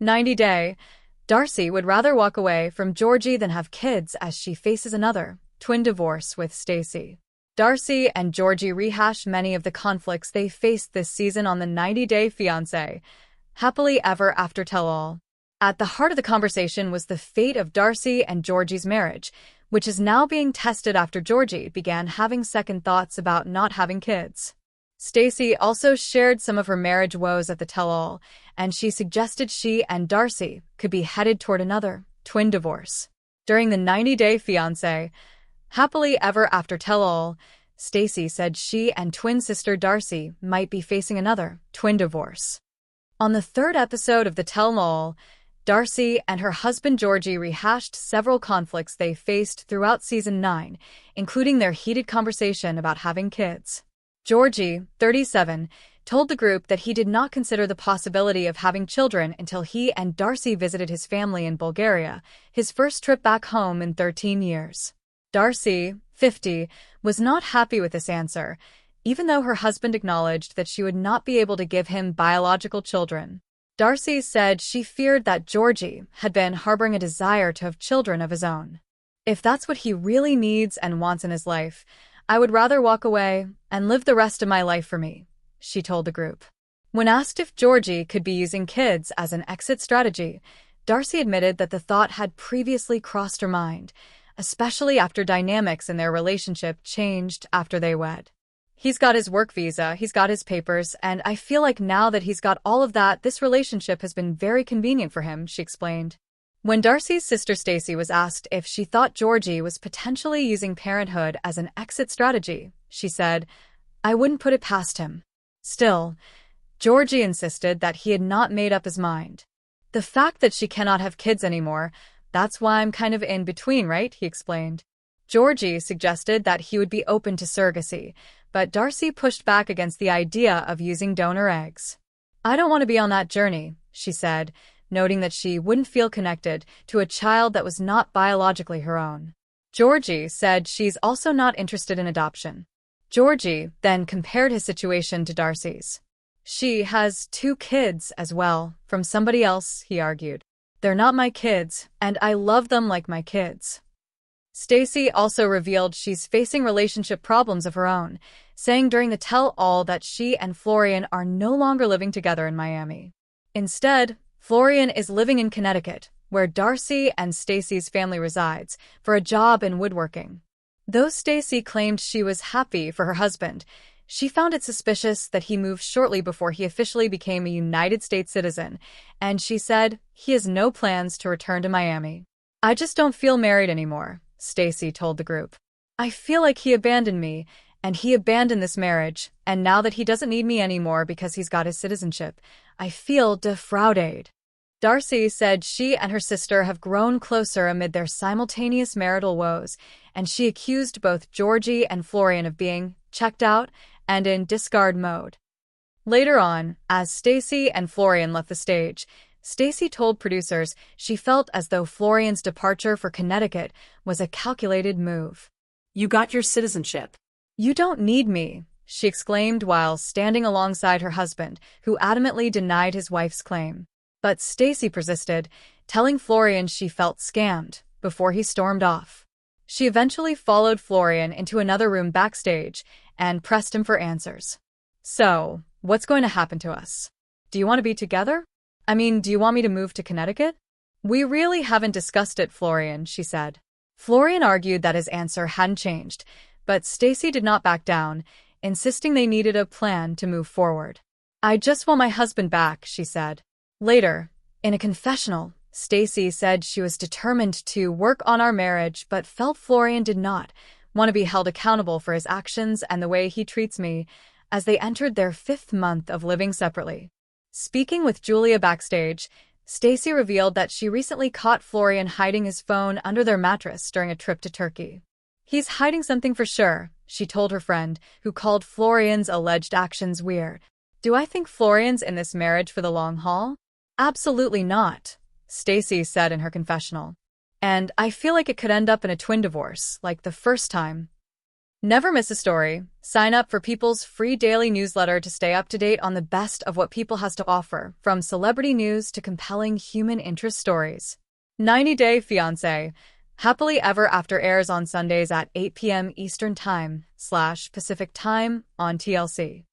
90-day. Darcy would rather walk away from Georgie than have kids as she faces another twin divorce with Stacey. Darcy and Georgie rehash many of the conflicts they faced this season on the 90-Day Fiancé. Happily ever after tell-all. At the heart of the conversation was the fate of Darcy and Georgie's marriage, which is now being tested after Georgie began having second thoughts about not having kids. Stacey also shared some of her marriage woes at the tell-all, and she suggested she and Darcy could be headed toward another twin divorce. During the 90-Day Fiancé, happily ever after tell-all, Stacey said she and twin sister Darcy might be facing another twin divorce. On the third episode of the tell-all, Darcy and her husband Georgie rehashed several conflicts they faced throughout Season 9, including their heated conversation about having kids. Georgie, 37, told the group that he did not consider the possibility of having children until he and Darcy visited his family in Bulgaria, his first trip back home in 13 years. Darcy, 50, was not happy with this answer, even though her husband acknowledged that she would not be able to give him biological children. Darcy said she feared that Georgie had been harboring a desire to have children of his own. "If that's what he really needs and wants in his life, I would rather walk away and live the rest of my life for me," she told the group. When asked if Georgie could be using kids as an exit strategy, Darcy admitted that the thought had previously crossed her mind, especially after dynamics in their relationship changed after they wed. "He's got his work visa, he's got his papers, and I feel like now that he's got all of that, this relationship has been very convenient for him," she explained. When Darcy's sister Stacey was asked if she thought Georgie was potentially using parenthood as an exit strategy, she said, "I wouldn't put it past him." Still, Georgie insisted that he had not made up his mind. "The fact that she cannot have kids anymore, that's why I'm kind of in between, right?" he explained. Georgie suggested that he would be open to surrogacy, but Darcy pushed back against the idea of using donor eggs. "I don't want to be on that journey," she said, noting that she wouldn't feel connected to a child that was not biologically her own. Georgie said she's also not interested in adoption. Georgie then compared his situation to Darcy's. "She has 2 kids as well, from somebody else," he argued. "They're not my kids, and I love them like my kids." Stacey also revealed she's facing relationship problems of her own, saying during the tell-all that she and Florian are no longer living together in Miami. Instead, Florian is living in Connecticut, where Darcy and Stacey's family resides, for a job in woodworking. Though Stacey claimed she was happy for her husband, she found it suspicious that he moved shortly before he officially became a United States citizen, and she said he has no plans to return to Miami. "I just don't feel married anymore," Stacey told the group. "I feel like he abandoned me, and he abandoned this marriage, and now that he doesn't need me anymore because he's got his citizenship, I feel defrauded." Darcy said she and her sister have grown closer amid their simultaneous marital woes, and she accused both Georgie and Florian of being checked out and in discard mode. Later on, as Stacey and Florian left the stage, Stacey told producers she felt as though Florian's departure for Connecticut was a calculated move. "You got your citizenship. You don't need me," she exclaimed while standing alongside her husband, who adamantly denied his wife's claim. But Stacey persisted, telling Florian she felt scammed before he stormed off. She eventually followed Florian into another room backstage and pressed him for answers. "So, what's going to happen to us? Do you want to be together? I mean, do you want me to move to Connecticut?" "We really haven't discussed it, Florian," she said. Florian argued that his answer hadn't changed, but Stacey did not back down, insisting they needed a plan to move forward. "I just want my husband back," she said. Later, in a confessional, Stacey said she was determined to work on our marriage but felt Florian did not want to be held accountable for his actions and the way he treats me as they entered their 5th month of living separately. Speaking with Julia backstage, Stacey revealed that she recently caught Florian hiding his phone under their mattress during a trip to Turkey. "He's hiding something for sure," she told her friend, who called Florian's alleged actions weird. "Do I think Florian's in this marriage for the long haul? Absolutely not," Stacey said in her confessional. "And I feel like it could end up in a twin divorce, like the first time." Never miss a story. Sign up for People's free daily newsletter to stay up to date on the best of what People has to offer, from celebrity news to compelling human interest stories. 90 Day Fiancé. Happily Ever After airs on Sundays at 8 p.m. Eastern Time / Pacific Time on TLC.